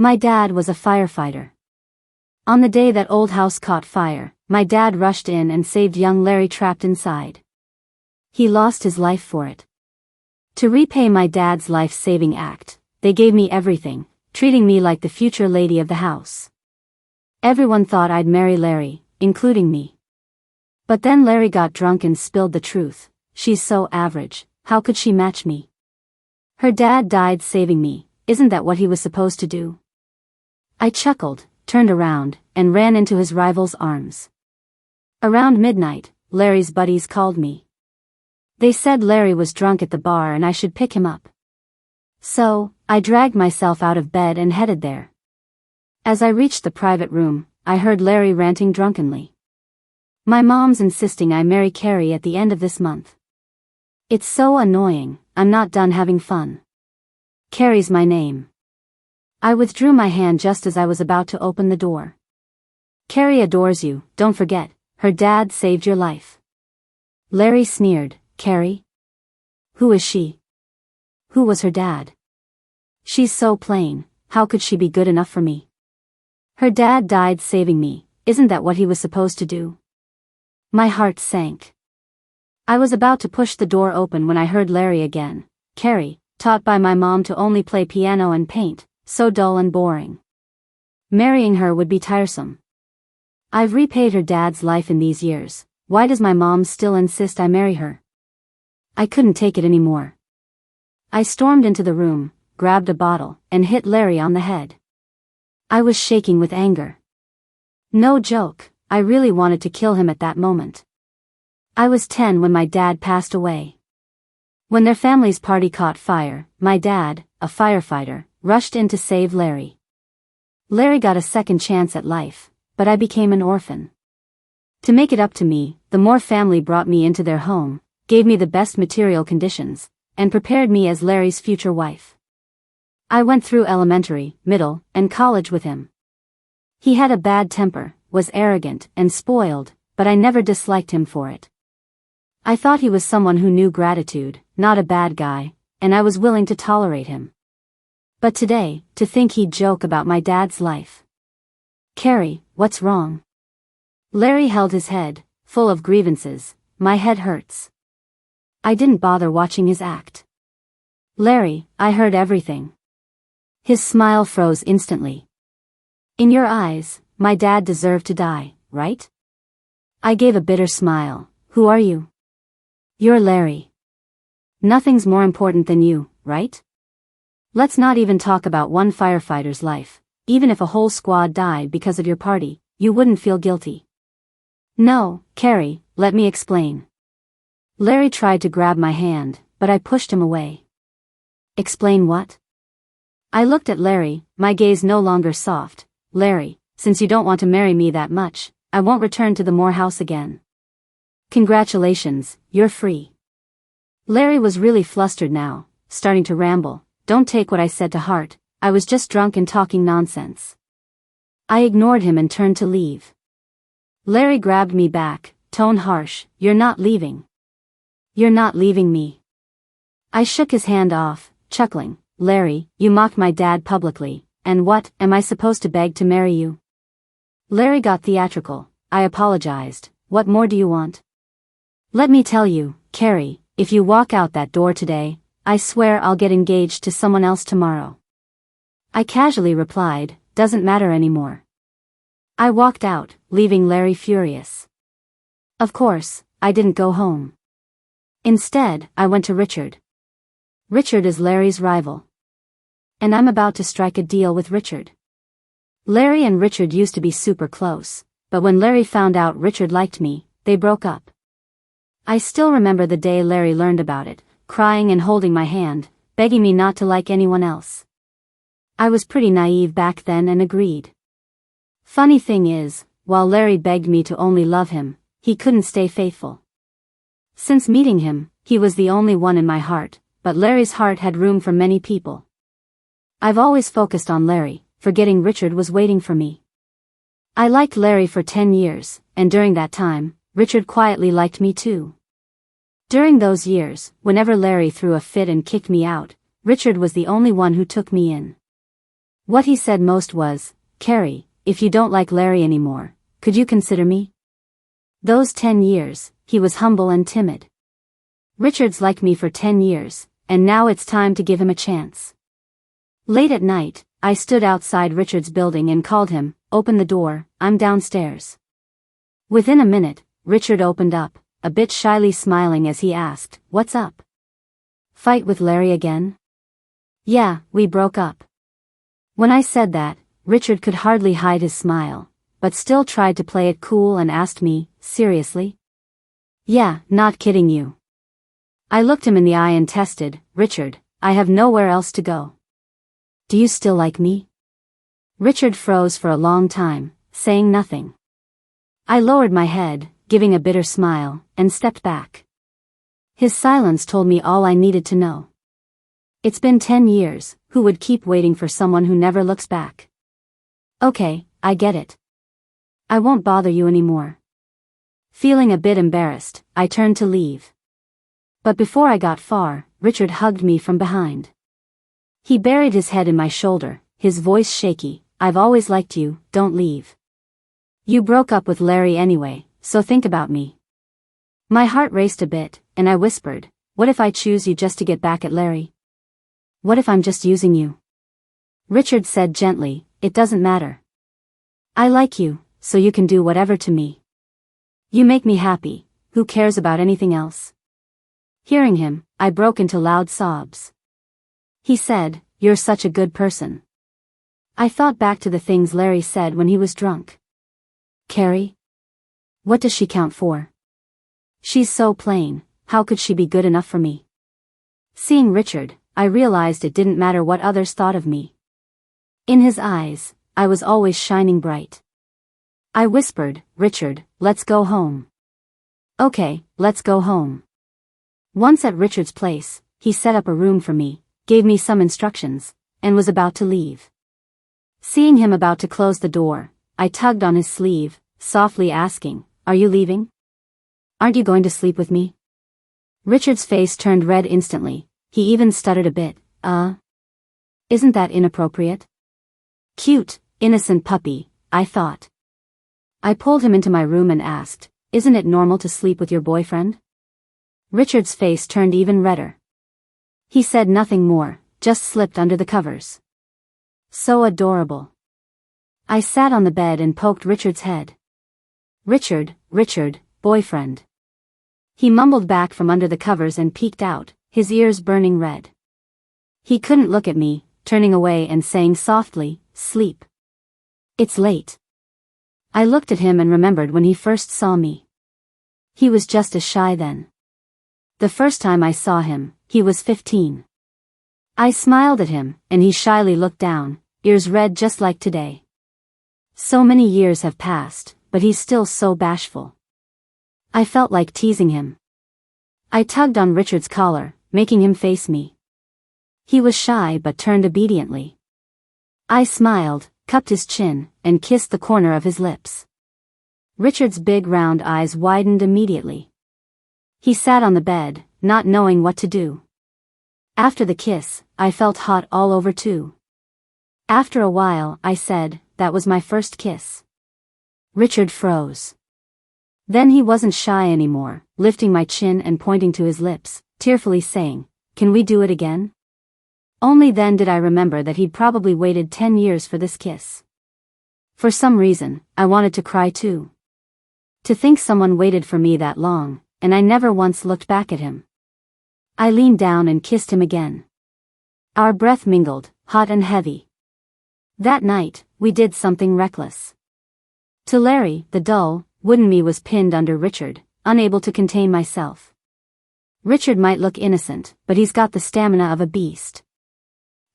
My dad was a firefighter. On the day that old house caught fire, my dad rushed in and saved young Larry trapped inside. He lost his life for it. To repay my dad's life-saving act, they gave me everything, treating me like the future lady of the house. Everyone thought I'd marry Larry, including me. But then Larry got drunk and spilled the truth. She's so average, how could she match me? Her dad died saving me, isn't that what he was supposed to do? I chuckled, turned around, and ran into his rival's arms. Around midnight, Larry's buddies called me. They said Larry was drunk at the bar and I should pick him up. So, I dragged myself out of bed and headed there. As I reached the private room, I heard Larry ranting drunkenly. My mom's insisting I marry Carrie at the end of this month. It's so annoying, I'm not done having fun. Carrie's my name. I withdrew my hand just as I was about to open the door. Carrie adores you, don't forget, her dad saved your life. Larry sneered, Carrie? Who is she? Who was her dad? She's so plain, how could she be good enough for me? Her dad died saving me, isn't that what he was supposed to do? My heart sank. I was about to push the door open when I heard Larry again. Carrie, taught by my mom to only play piano and paint, so dull and boring. Marrying her would be tiresome. I've repaid her dad's life in these years, why does my mom still insist I marry her? I couldn't take it anymore. I stormed into the room, grabbed a bottle, and hit Larry on the head. I was shaking with anger. No joke, I really wanted to kill him at that moment. I was 10 when my dad passed away. When their family's party caught fire, my dad, a firefighter, rushed in to save Larry. Larry got a second chance at life, but I became an orphan. To make it up to me, the Moore family brought me into their home, gave me the best material conditions, and prepared me as Larry's future wife. I went through elementary, middle, and college with him. He had a bad temper, was arrogant and spoiled, but I never disliked him for it. I thought he was someone who knew gratitude, not a bad guy, and I was willing to tolerate him. But today, to think he'd joke about my dad's life. Carrie, what's wrong? Larry held his head, full of grievances. My head hurts. I didn't bother watching his act. Larry, I heard everything. His smile froze instantly. In your eyes, my dad deserved to die, right? I gave a bitter smile. Who are you? You're Larry. Nothing's more important than you, right? Let's not even talk about one firefighter's life. Even if a whole squad died because of your party, you wouldn't feel guilty. No, Carrie, let me explain. Larry tried to grab my hand, but I pushed him away. Explain what? I looked at Larry, my gaze no longer soft. Larry, since you don't want to marry me that much, I won't return to the Moore house again. Congratulations, you're free. Larry was really flustered now, starting to ramble. Don't take what I said to heart, I was just drunk and talking nonsense. I ignored him and turned to leave. Larry grabbed me back, tone harsh, you're not leaving. You're not leaving me. I shook his hand off, chuckling. Larry, you mocked my dad publicly, and what, am I supposed to beg to marry you? Larry got theatrical. I apologized. What more do you want? Let me tell you, Carrie, if you walk out that door today, I swear I'll get engaged to someone else tomorrow. I casually replied, doesn't matter anymore. I walked out, leaving Larry furious. Of course, I didn't go home. Instead, I went to Richard. Richard is Larry's rival. And I'm about to strike a deal with Richard. Larry and Richard used to be super close, but when Larry found out Richard liked me, they broke up. I still remember the day Larry learned about it, crying and holding my hand, begging me not to like anyone else. I was pretty naive back then and agreed. Funny thing is, while Larry begged me to only love him, he couldn't stay faithful. Since meeting him, he was the only one in my heart, but Larry's heart had room for many people. I've always focused on Larry, forgetting Richard was waiting for me. I liked Larry for 10 years, and during that time, Richard quietly liked me too. During those years, whenever Larry threw a fit and kicked me out, Richard was the only one who took me in. What he said most was, "Carrie, if you don't like Larry anymore, could you consider me?" Those 10 years, he was humble and timid. Richard's liked me for 10 years, and now it's time to give him a chance. Late at night, I stood outside Richard's building and called him, "Open the door, I'm downstairs." Within a minute, Richard opened up, a bit shyly smiling as he asked, "What's up? Fight with Larry again?" "Yeah, we broke up." When I said that, Richard could hardly hide his smile, but still tried to play it cool and asked me, "Seriously?" "Yeah, not kidding you." I looked him in the eye and tested, "Richard, I have nowhere else to go. Do you still like me?" Richard froze for a long time, saying nothing. I lowered my head, giving a bitter smile, and stepped back. His silence told me all I needed to know. It's been 10 years, who would keep waiting for someone who never looks back? "Okay, I get it. I won't bother you anymore." Feeling a bit embarrassed, I turned to leave. But before I got far, Richard hugged me from behind. He buried his head in my shoulder, his voice shaky, "I've always liked you, don't leave. You broke up with Larry anyway, so think about me." My heart raced a bit, and I whispered, "What if I choose you just to get back at Larry? What if I'm just using you?" Richard said gently, "It doesn't matter. I like you, so you can do whatever to me. You make me happy, who cares about anything else?" Hearing him, I broke into loud sobs. He said, "You're such a good person." I thought back to the things Larry said when he was drunk. "Carrie? What does she count for? She's so plain, how could she be good enough for me?" Seeing Richard, I realized it didn't matter what others thought of me. In his eyes, I was always shining bright. I whispered, "Richard, let's go home." "Okay, let's go home." Once at Richard's place, he set up a room for me, gave me some instructions, and was about to leave. Seeing him about to close the door, I tugged on his sleeve, softly asking, "Are you leaving? Aren't you going to sleep with me?" Richard's face turned red instantly, he even stuttered a bit, Isn't that inappropriate?" Cute, innocent puppy, I thought. I pulled him into my room and asked, "Isn't it normal to sleep with your boyfriend?" Richard's face turned even redder. He said nothing more, just slipped under the covers. So adorable. I sat on the bed and poked Richard's head. Richard, boyfriend." He mumbled back from under the covers and peeked out, his ears burning red. He couldn't look at me, turning away and saying softly, "Sleep. It's late." I looked at him and remembered when he first saw me. He was just as shy then. The first time I saw him, he was 15. I smiled at him, and he shyly looked down, ears red just like today. So many years have passed, but he's still so bashful. I felt like teasing him. I tugged on Richard's collar, making him face me. He was shy but turned obediently. I smiled, cupped his chin, and kissed the corner of his lips. Richard's big round eyes widened immediately. He sat on the bed, not knowing what to do. After the kiss, I felt hot all over too. After a while, I said, "That was my first kiss." Richard froze. Then he wasn't shy anymore, lifting my chin and pointing to his lips, tearfully saying, "Can we do it again?" Only then did I remember that he'd probably waited 10 years for this kiss. For some reason, I wanted to cry too. To think someone waited for me that long, and I never once looked back at him. I leaned down and kissed him again. Our breath mingled, hot and heavy. That night, we did something reckless. To Larry, the dull, wooden me was pinned under Richard, unable to contain myself. Richard might look innocent, but he's got the stamina of a beast.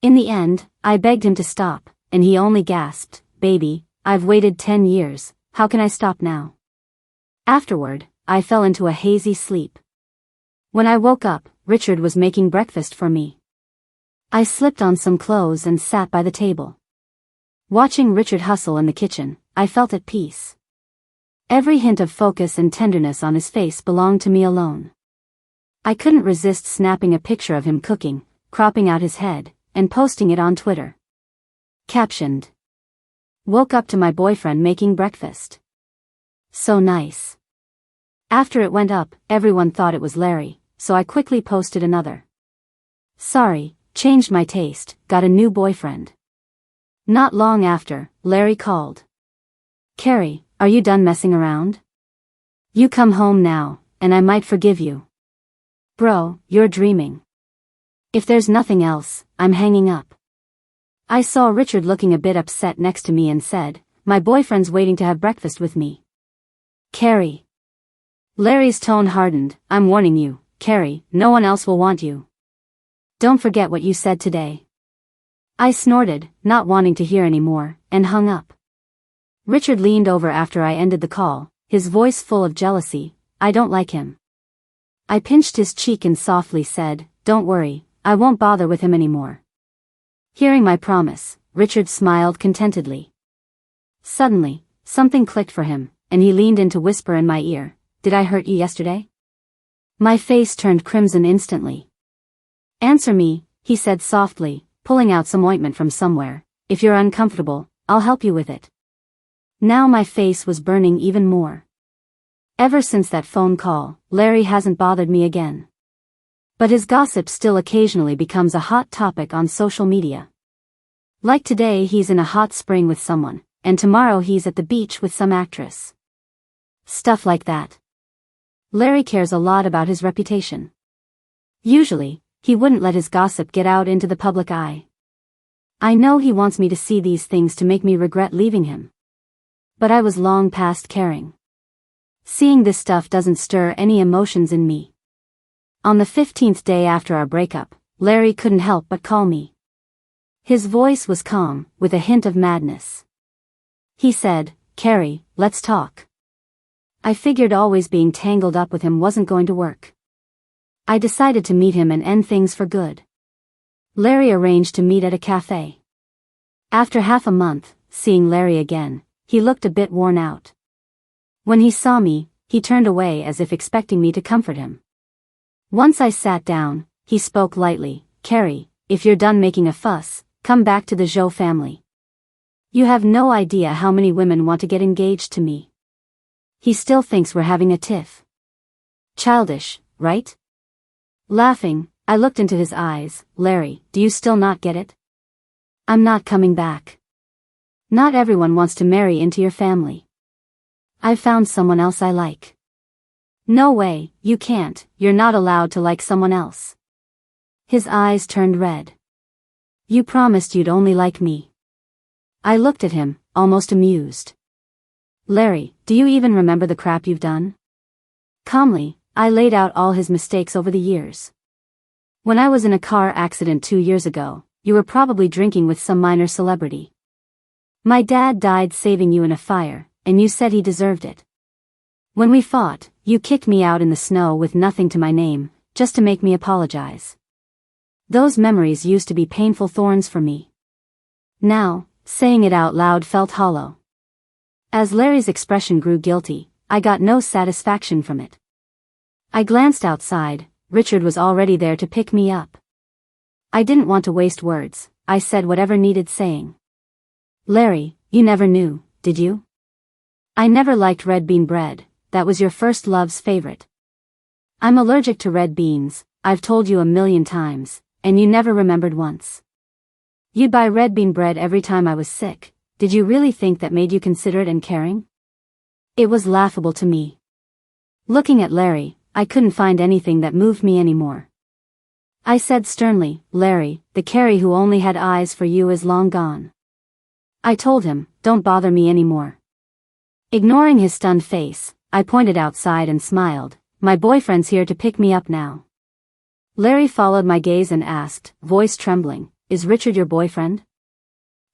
In the end, I begged him to stop, and he only gasped, "Baby, I've waited 10 years, how can I stop now?" Afterward, I fell into a hazy sleep. When I woke up, Richard was making breakfast for me. I slipped on some clothes and sat by the table. Watching Richard hustle in the kitchen, I felt at peace. Every hint of focus and tenderness on his face belonged to me alone. I couldn't resist snapping a picture of him cooking, cropping out his head, and posting it on Twitter. Captioned. Woke up to my boyfriend making breakfast. So nice. After it went up, everyone thought it was Larry, so I quickly posted another. Sorry, changed my taste, got a new boyfriend. Not long after, Larry called. Carrie, are you done messing around? You come home now, and I might forgive you. Bro, you're dreaming. If there's nothing else, I'm hanging up. I saw Richard looking a bit upset next to me and said, my boyfriend's waiting to have breakfast with me. Carrie. Larry's tone hardened. I'm warning you, Carrie, no one else will want you. Don't forget what you said today. I snorted, not wanting to hear any more, and hung up. Richard leaned over after I ended the call, his voice full of jealousy. I don't like him. I pinched his cheek and softly said, don't worry, I won't bother with him anymore. Hearing my promise, Richard smiled contentedly. Suddenly, something clicked for him, and he leaned in to whisper in my ear, did I hurt you yesterday? My face turned crimson instantly. Answer me, he said softly, pulling out some ointment from somewhere. If you're uncomfortable, I'll help you with it. Now my face was burning even more. Ever since that phone call, Larry hasn't bothered me again. But his gossip still occasionally becomes a hot topic on social media. Like today he's in a hot spring with someone, and tomorrow he's at the beach with some actress. Stuff like that. Larry cares a lot about his reputation. Usually, he wouldn't let his gossip get out into the public eye. I know he wants me to see these things to make me regret leaving him. But I was long past caring. Seeing this stuff doesn't stir any emotions in me. On the 15th day after our breakup, Larry couldn't help but call me. His voice was calm, with a hint of madness. He said, Carrie, let's talk. I figured always being tangled up with him wasn't going to work. I decided to meet him and end things for good. Larry arranged to meet at a cafe. After half a month, seeing Larry again, he looked a bit worn out. When he saw me, he turned away as if expecting me to comfort him. Once I sat down, he spoke lightly, Carrie, if you're done making a fuss, come back to the Zhou family. You have no idea how many women want to get engaged to me. He still thinks we're having a tiff. Childish, right? Laughing, I looked into his eyes. Larry, do you still not get it? I'm not coming back. Not everyone wants to marry into your family. I've found someone else I like. No way, you can't, you're not allowed to like someone else. His eyes turned red. You promised you'd only like me. I looked at him, almost amused. Larry, do you even remember the crap you've done? Calmly, I laid out all his mistakes over the years. When I was in a car accident 2 years ago, you were probably drinking with some minor celebrity. My dad died saving you in a fire, and you said he deserved it. When we fought, you kicked me out in the snow with nothing to my name, just to make me apologize. Those memories used to be painful thorns for me. Now, saying it out loud felt hollow. As Larry's expression grew guilty, I got no satisfaction from it. I glanced outside. Richard was already there to pick me up. I didn't want to waste words. I said whatever needed saying. Larry, you never knew, did you? I never liked red bean bread. That was your first love's favorite. I'm allergic to red beans, I've told you 1,000,000 times, and you never remembered once. You'd buy red bean bread every time I was sick. Did you really think that made you considerate and caring? It was laughable to me. Looking at Larry, I couldn't find anything that moved me anymore. I said sternly, Larry, the Carrie who only had eyes for you is long gone. I told him, don't bother me anymore. Ignoring his stunned face, I pointed outside and smiled. My boyfriend's here to pick me up now. Larry followed my gaze and asked, voice trembling, is Richard your boyfriend?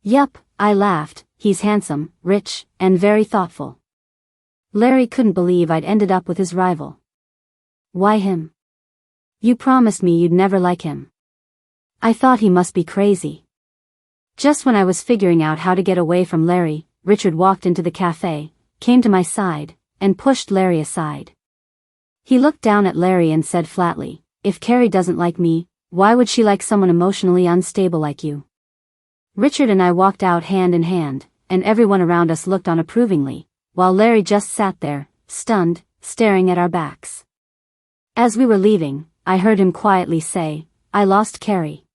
Yup, I laughed, he's handsome, rich, and very thoughtful. Larry couldn't believe I'd ended up with his rival. Why him? You promised me you'd never like him. I thought he must be crazy. Just when I was figuring out how to get away from Larry, Richard walked into the cafe, came to my side, and pushed Larry aside. He looked down at Larry and said flatly, if Carrie doesn't like me, why would she like someone emotionally unstable like you? Richard and I walked out hand in hand, and everyone around us looked on approvingly, while Larry just sat there, stunned, staring at our backs. As we were leaving, I heard him quietly say, "I lost Carrie."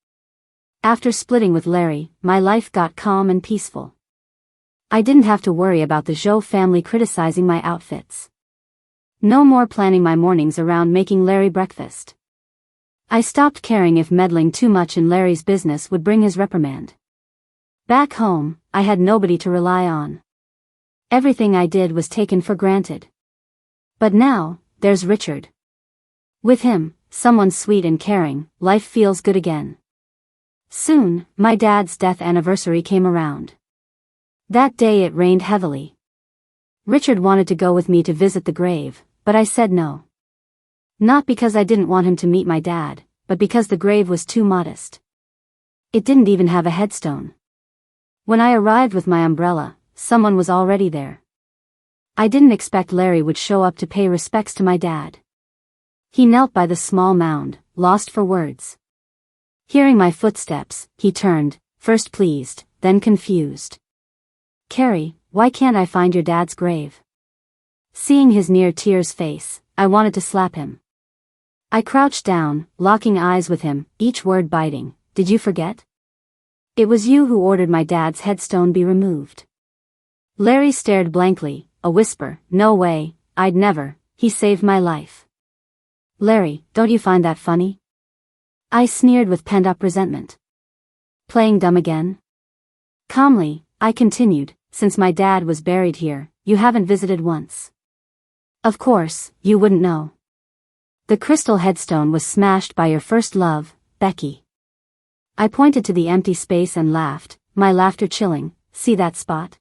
After splitting with Larry, my life got calm and peaceful. I didn't have to worry about the Zhou family criticizing my outfits. No more planning my mornings around making Larry breakfast. I stopped caring if meddling too much in Larry's business would bring his reprimand. Back home, I had nobody to rely on. Everything I did was taken for granted. But now, there's Richard. With him, someone sweet and caring, life feels good again. Soon, my dad's death anniversary came around. That day it rained heavily. Richard wanted to go with me to visit the grave, but I said no. Not because I didn't want him to meet my dad, but because the grave was too modest. It didn't even have a headstone. When I arrived with my umbrella, someone was already there. I didn't expect Larry would show up to pay respects to my dad. He knelt by the small mound, lost for words. Hearing my footsteps, he turned, first pleased, then confused. "Carrie, why can't I find your dad's grave?" Seeing his near tears face, I wanted to slap him. I crouched down, locking eyes with him, each word biting. "Did you forget? It was you who ordered my dad's headstone be removed." Larry stared blankly, a whisper, "No way, I'd never, he saved my life." "Larry, don't you find that funny?" I sneered with pent-up resentment. "Playing dumb again?" Calmly, I continued, "Since my dad was buried here, you haven't visited once. Of course, you wouldn't know. The crystal headstone was smashed by your first love, Becky." I pointed to the empty space and laughed, my laughter chilling. "See that spot?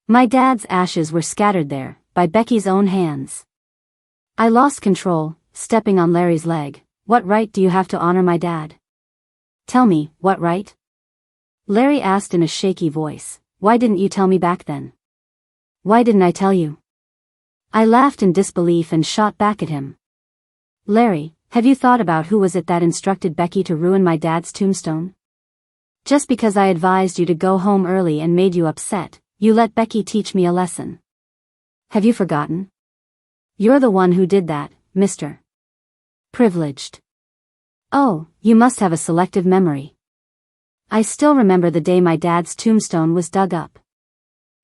My dad's ashes were scattered there, by Becky's own hands." I lost control, stepping on Larry's leg. "What right do you have to honor my dad?" "Tell me, what right?" Larry asked in a shaky voice. "Why didn't you tell me back then?" "Why didn't I tell you?" I laughed in disbelief and shot back at him. "Larry, have you thought about who was it that instructed Becky to ruin my dad's tombstone? Just because I advised you to go home early and made you upset, you let Becky teach me a lesson. Have you forgotten? You're the one who did that, Mr. Privileged." "Oh, you must have a selective memory." I still remember the day my dad's tombstone was dug up.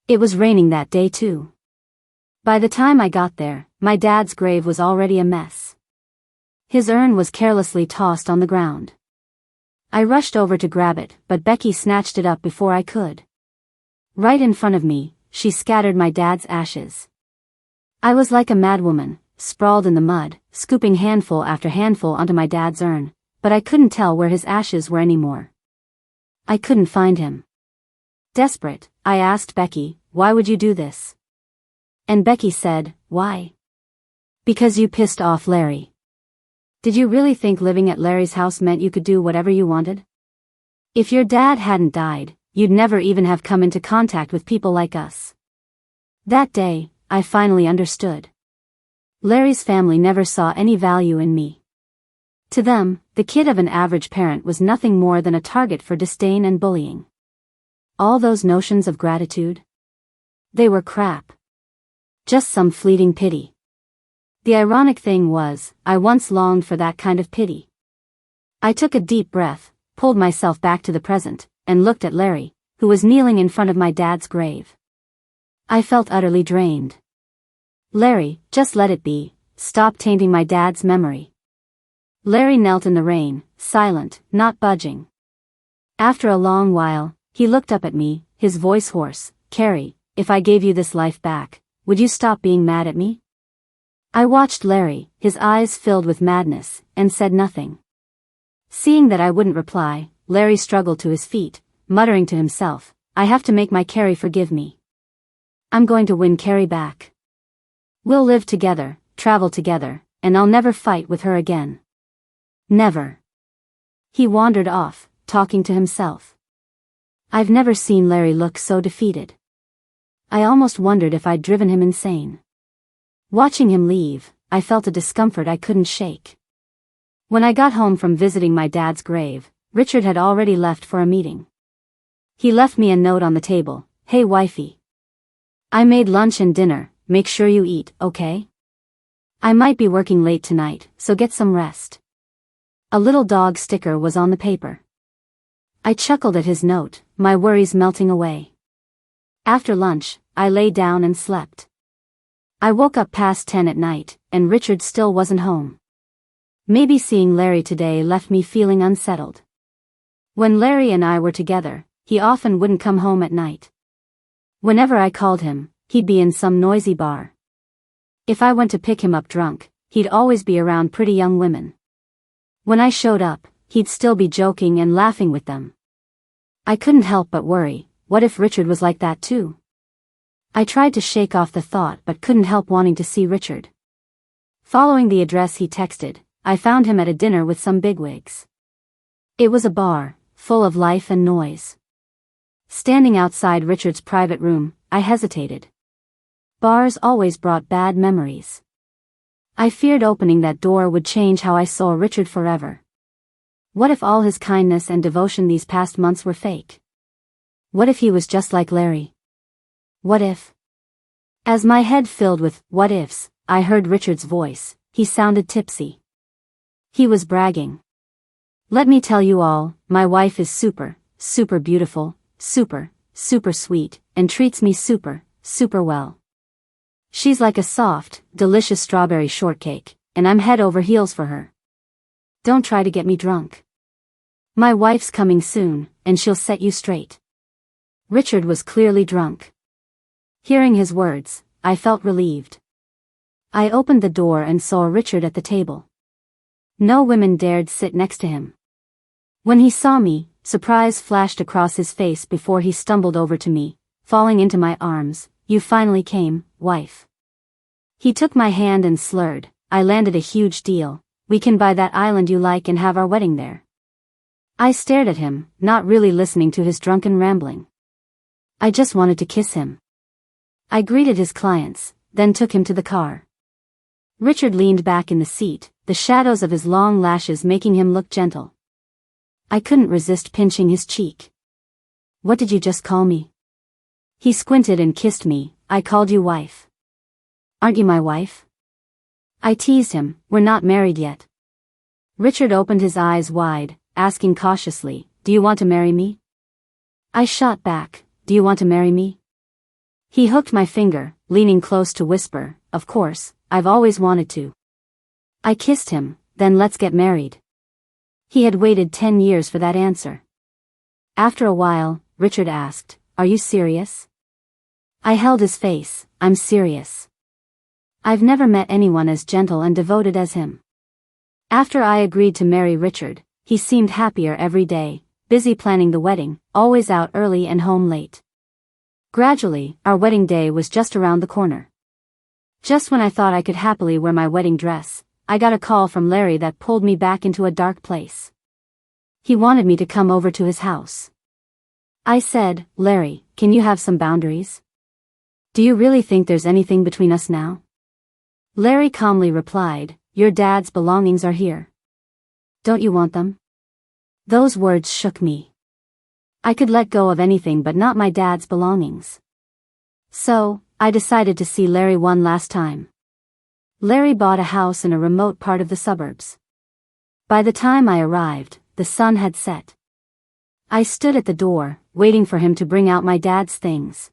It was raining that day too. By the time I got there, my dad's grave was already a mess. His urn was carelessly tossed on the ground. I rushed over to grab it, but Becky snatched it up before I could. Right in front of me, she scattered my dad's ashes. I was like a madwoman, sprawled in the mud, scooping handful after handful onto my dad's urn, but I couldn't tell where his ashes were anymore. I couldn't find him. Desperate, I asked Becky, "Why would you do this?" And Becky said, "Why? Because you pissed off Larry. Did you really think living at Larry's house meant you could do whatever you wanted? If your dad hadn't died, you'd never even have come into contact with people like us." That day, I finally understood. Larry's family never saw any value in me. To them, the kid of an average parent was nothing more than a target for disdain and bullying. All those notions of gratitude? They were crap. Just some fleeting pity. The ironic thing was, I once longed for that kind of pity. I took a deep breath, pulled myself back to the present, and looked at Larry, who was kneeling in front of my dad's grave. I felt utterly drained. "Larry, just let it be, stop tainting my dad's memory." Larry knelt in the rain, silent, not budging. After a long while, he looked up at me, his voice hoarse. "Carrie, if I gave you this life back, would you stop being mad at me?" I watched Larry, his eyes filled with madness, and said nothing. Seeing that I wouldn't reply, Larry struggled to his feet, muttering to himself, "I have to make my Carrie forgive me. I'm going to win Carrie back. We'll live together, travel together, and I'll never fight with her again. Never." He wandered off, talking to himself. I've never seen Larry look so defeated. I almost wondered if I'd driven him insane. Watching him leave, I felt a discomfort I couldn't shake. When I got home from visiting my dad's grave, Richard had already left for a meeting. He left me a note on the table. Hey wifey. I made lunch and dinner, make sure you eat, okay? I might be working late tonight, so get some rest. A little dog sticker was on the paper. I chuckled at his note, my worries melting away. After lunch, I lay down and slept. I woke up past 10 at night, and Richard still wasn't home. Maybe seeing Larry today left me feeling unsettled. When Larry and I were together, he often wouldn't come home at night. Whenever I called him, he'd be in some noisy bar. If I went to pick him up drunk, he'd always be around pretty young women. When I showed up, he'd still be joking and laughing with them. I couldn't help but worry, what if Richard was like that too? I tried to shake off the thought but couldn't help wanting to see Richard. Following the address he texted, I found him at a dinner with some bigwigs. It was a bar, full of life and noise. Standing outside Richard's private room, I hesitated. Bars always brought bad memories. I feared opening that door would change how I saw Richard forever. What if all his kindness and devotion these past months were fake? What if he was just like Larry? What if? As my head filled with what ifs, I heard Richard's voice. He sounded tipsy. He was bragging. Let me tell you all, my wife is super, super beautiful, super, super sweet, and treats me super, super well. She's like a soft, delicious strawberry shortcake, and I'm head over heels for her. Don't try to get me drunk. My wife's coming soon, and she'll set you straight. Richard was clearly drunk. Hearing his words, I felt relieved. I opened the door and saw Richard at the table. No women dared sit next to him. When he saw me, surprise flashed across his face before he stumbled over to me, falling into my arms. You finally came, wife. He took my hand and slurred, I landed a huge deal. We can buy that island you like and have our wedding there. I stared at him, not really listening to his drunken rambling. I just wanted to kiss him. I greeted his clients, then took him to the car. Richard leaned back in the seat, the shadows of his long lashes making him look gentle. I couldn't resist pinching his cheek. What did you just call me? He squinted and kissed me. I called you wife. Aren't you my wife? I teased him, we're not married yet. Richard opened his eyes wide, asking cautiously, do you want to marry me? I shot back, do you want to marry me? He hooked my finger, leaning close to whisper, of course, I've always wanted to. I kissed him, then let's get married. He had waited 10 years for that answer. After a while, Richard asked, are you serious? I held his face, I'm serious. I've never met anyone as gentle and devoted as him. After I agreed to marry Richard, he seemed happier every day, busy planning the wedding, always out early and home late. Gradually, our wedding day was just around the corner. Just when I thought I could happily wear my wedding dress, I got a call from Larry that pulled me back into a dark place. He wanted me to come over to his house. I said, Larry, can you have some boundaries? Do you really think there's anything between us now? Larry calmly replied, your dad's belongings are here. Don't you want them? Those words shook me. I could let go of anything but not my dad's belongings. So, I decided to see Larry one last time. Larry bought a house in a remote part of the suburbs. By the time I arrived, the sun had set. I stood at the door, waiting for him to bring out my dad's things.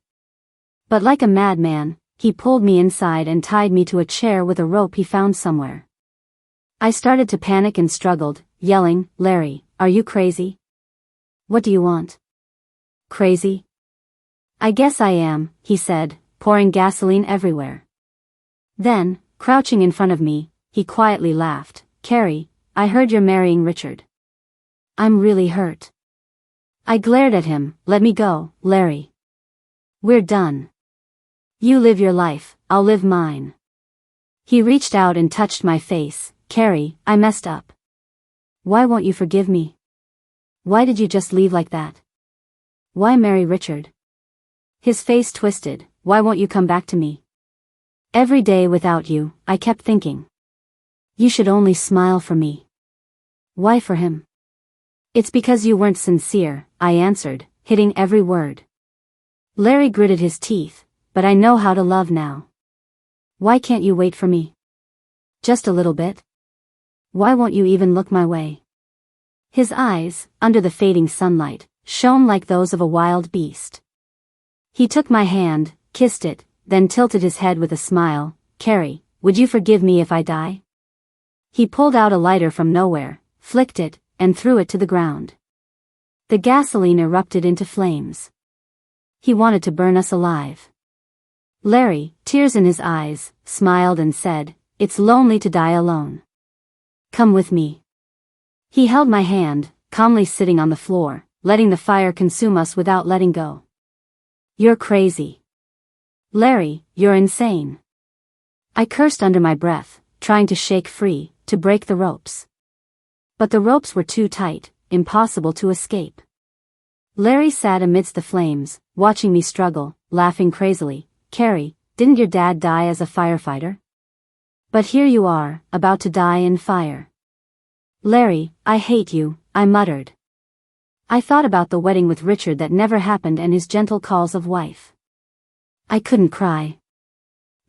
But like a madman, he pulled me inside and tied me to a chair with a rope he found somewhere. I started to panic and struggled, yelling, Larry, are you crazy? What do you want? Crazy? I guess I am, he said, pouring gasoline everywhere. Then, crouching in front of me, he quietly laughed, Carrie, I heard you're marrying Richard. I'm really hurt. I glared at him, let me go, Larry. We're done. You live your life, I'll live mine. He reached out and touched my face, Carrie, I messed up. Why won't you forgive me? Why did you just leave like that? Why marry Richard? His face twisted, why won't you come back to me? Every day without you, I kept thinking. You should only smile for me. Why for him? It's because you weren't sincere, I answered, hitting every word. Larry gritted his teeth, but I know how to love now. Why can't you wait for me? Just a little bit? Why won't you even look my way? His eyes, under the fading sunlight, shone like those of a wild beast. He took my hand, kissed it, then tilted his head with a smile. Carrie, would you forgive me if I die? He pulled out a lighter from nowhere, flicked it, and threw it to the ground. The gasoline erupted into flames. He wanted to burn us alive. Larry, tears in his eyes, smiled and said, "It's lonely to die alone. Come with me." He held my hand, calmly sitting on the floor, letting the fire consume us without letting go. "You're crazy. Larry, you're insane." I cursed under my breath, trying to shake free, to break the ropes. But the ropes were too tight, impossible to escape. Larry sat amidst the flames, watching me struggle, laughing crazily. "Carrie, didn't your dad die as a firefighter? But here you are, about to die in fire." "Larry, I hate you," I muttered. I thought about the wedding with Richard that never happened and his gentle calls of wife. I couldn't cry.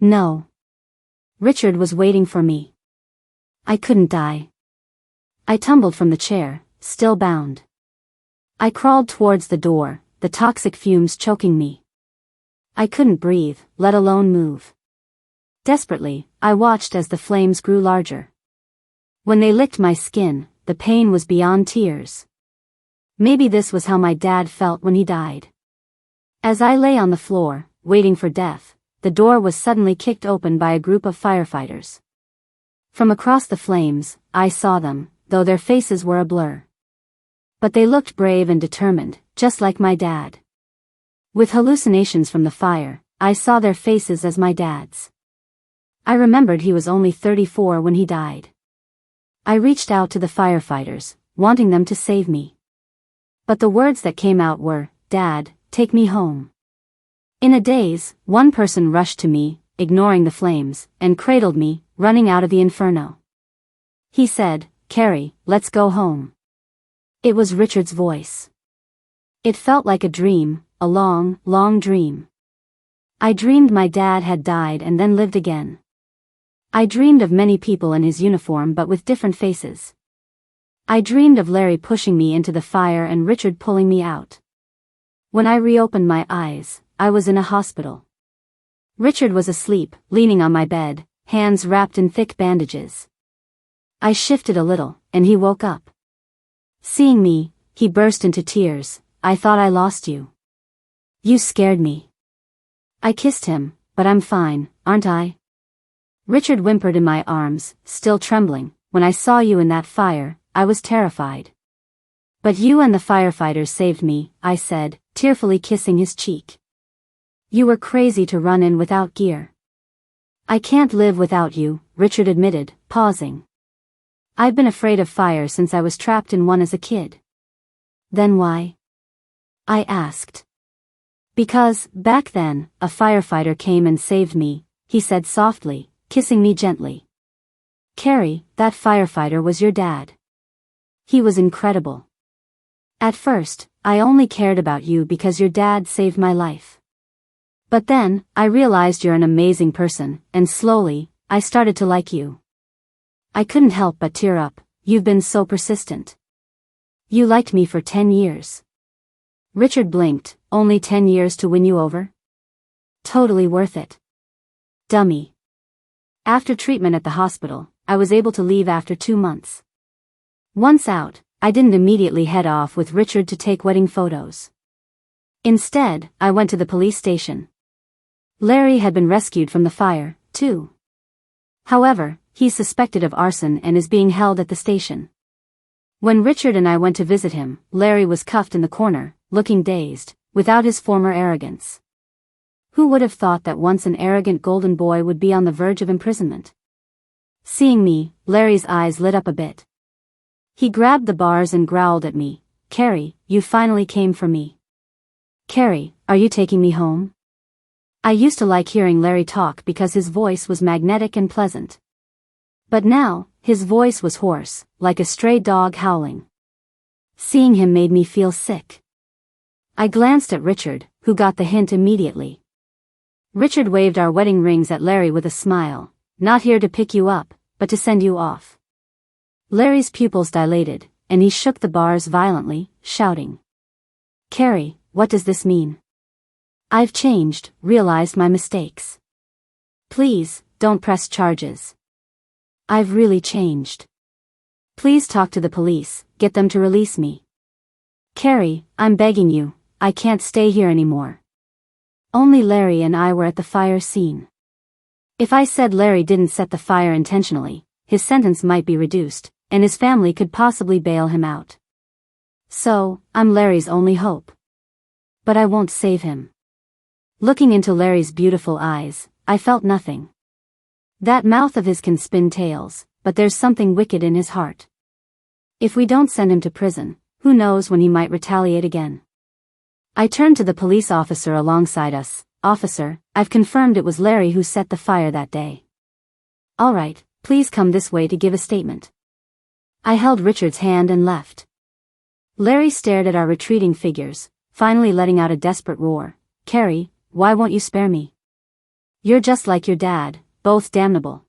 No. Richard was waiting for me. I couldn't die. I tumbled from the chair, still bound. I crawled towards the door, the toxic fumes choking me. I couldn't breathe, let alone move. Desperately, I watched as the flames grew larger. When they licked my skin, the pain was beyond tears. Maybe this was how my dad felt when he died. As I lay on the floor, waiting for death, the door was suddenly kicked open by a group of firefighters. From across the flames, I saw them, though their faces were a blur. But they looked brave and determined, just like my dad. With hallucinations from the fire, I saw their faces as my dad's. I remembered he was only 34 when he died. I reached out to the firefighters, wanting them to save me. But the words that came out were, "Dad, take me home." In a daze, one person rushed to me, ignoring the flames, and cradled me, running out of the inferno. He said, "Carrie, let's go home." It was Richard's voice. It felt like a dream, a long, long dream. I dreamed my dad had died and then lived again. I dreamed of many people in his uniform but with different faces. I dreamed of Larry pushing me into the fire and Richard pulling me out. When I reopened my eyes, I was in a hospital. Richard was asleep, leaning on my bed, hands wrapped in thick bandages. I shifted a little, and he woke up. Seeing me, he burst into tears. "I thought I lost you. You scared me." I kissed him, "But I'm fine, aren't I?" Richard whimpered in my arms, still trembling. "When I saw you in that fire, I was terrified. But you and the firefighters saved me," I said, tearfully kissing his cheek. "You were crazy to run in without gear." "I can't live without you," Richard admitted, pausing. "I've been afraid of fire since I was trapped in one as a kid." "Then why?" I asked. "Because, back then, a firefighter came and saved me," he said softly, kissing me gently. "Carrie, that firefighter was your dad. He was incredible. At first, I only cared about you because your dad saved my life. But then, I realized you're an amazing person, and slowly, I started to like you." I couldn't help but tear up. "You've been so persistent. You liked me for 10 years. Richard blinked. "Only 10 years to win you over? Totally worth it. Dummy." After treatment at the hospital, I was able to leave after 2 months. Once out, I didn't immediately head off with Richard to take wedding photos. Instead, I went to the police station. Larry had been rescued from the fire, too. However, he's suspected of arson and is being held at the station. When Richard and I went to visit him, Larry was cuffed in the corner, looking dazed, without his former arrogance. Who would have thought that once an arrogant golden boy would be on the verge of imprisonment? Seeing me, Larry's eyes lit up a bit. He grabbed the bars and growled at me. "Carrie, you finally came for me. Carrie, are you taking me home?" I used to like hearing Larry talk because his voice was magnetic and pleasant. But now, his voice was hoarse, like a stray dog howling. Seeing him made me feel sick. I glanced at Richard, who got the hint immediately. Richard waved our wedding rings at Larry with a smile. Not here to pick you up, but to send you off. Larry's pupils dilated, and he shook the bars violently, shouting. Carrie, what does this mean? I've changed, realized my mistakes. Please, don't press charges. I've really changed. Please talk to the police, get them to release me. Carrie, I'm begging you, I can't stay here anymore. Only Larry and I were at the fire scene. If I said Larry didn't set the fire intentionally, his sentence might be reduced, and his family could possibly bail him out. So, I'm Larry's only hope. But I won't save him. Looking into Larry's beautiful eyes, I felt nothing. That mouth of his can spin tales, but there's something wicked in his heart. If we don't send him to prison, who knows when he might retaliate again. I turned to the police officer alongside us. Officer, I've confirmed it was Larry who set the fire that day. All right, please come this way to give a statement. I held Richard's hand and left. Larry stared at our retreating figures, finally letting out a desperate roar. Carrie, why won't you spare me? You're just like your dad, both damnable.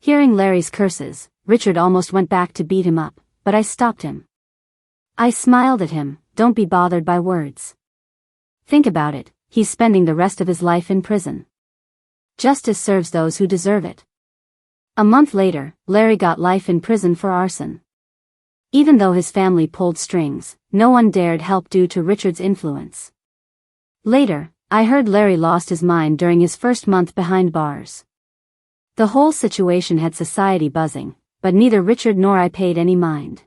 Hearing Larry's curses, Richard almost went back to beat him up, but I stopped him. I smiled at him. Don't be bothered by words. Think about it, he's spending the rest of his life in prison. Justice serves those who deserve it. A month later, Larry got life in prison for arson. Even though his family pulled strings, no one dared help due to Richard's influence. Later, I heard Larry lost his mind during his first month behind bars. The whole situation had society buzzing, but neither Richard nor I paid any mind.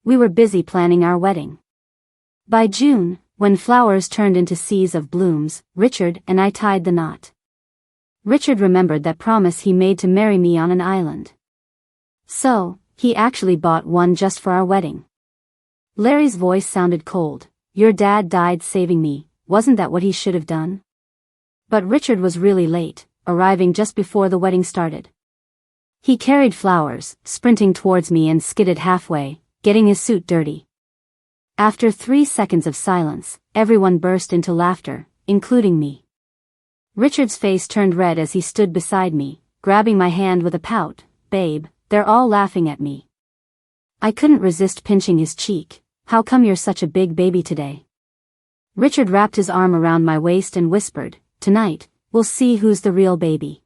We were busy planning our wedding. By June, when flowers turned into seas of blooms, Richard and I tied the knot. Richard remembered that promise he made to marry me on an island. So, he actually bought one just for our wedding. Larry's voice sounded cold. Your dad died saving me, wasn't that what he should have done? But Richard was really late, arriving just before the wedding started. He carried flowers, sprinting towards me and skidded halfway, getting his suit dirty. After 3 seconds of silence, everyone burst into laughter, including me. Richard's face turned red as he stood beside me, grabbing my hand with a pout. Babe, they're all laughing at me. I couldn't resist pinching his cheek. How come you're such a big baby today? Richard wrapped his arm around my waist and whispered, Tonight, we'll see who's the real baby.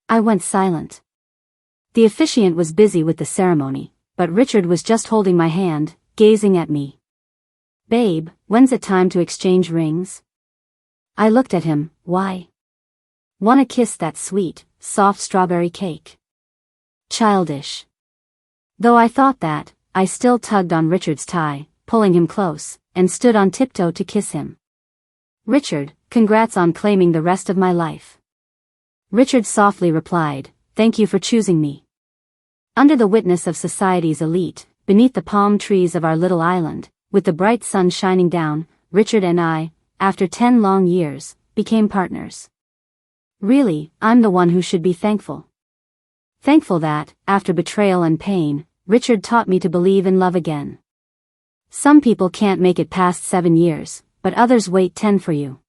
I went silent. The officiant was busy with the ceremony, but Richard was just holding my hand, gazing at me. Babe, when's it time to exchange rings? I looked at him. Why? Wanna kiss that sweet, soft strawberry cake? Childish. Though I thought that, I still tugged on Richard's tie, pulling him close, and stood on tiptoe to kiss him. Richard, congrats on claiming the rest of my life. Richard softly replied, Thank you for choosing me. Under the witness of society's elite, beneath the palm trees of our little island, with the bright sun shining down, Richard and I, after 10 long years, became partners. Really, I'm the one who should be thankful. Thankful that, after betrayal and pain, Richard taught me to believe in love again. Some people can't make it past 7 years, but others wait 10 for you.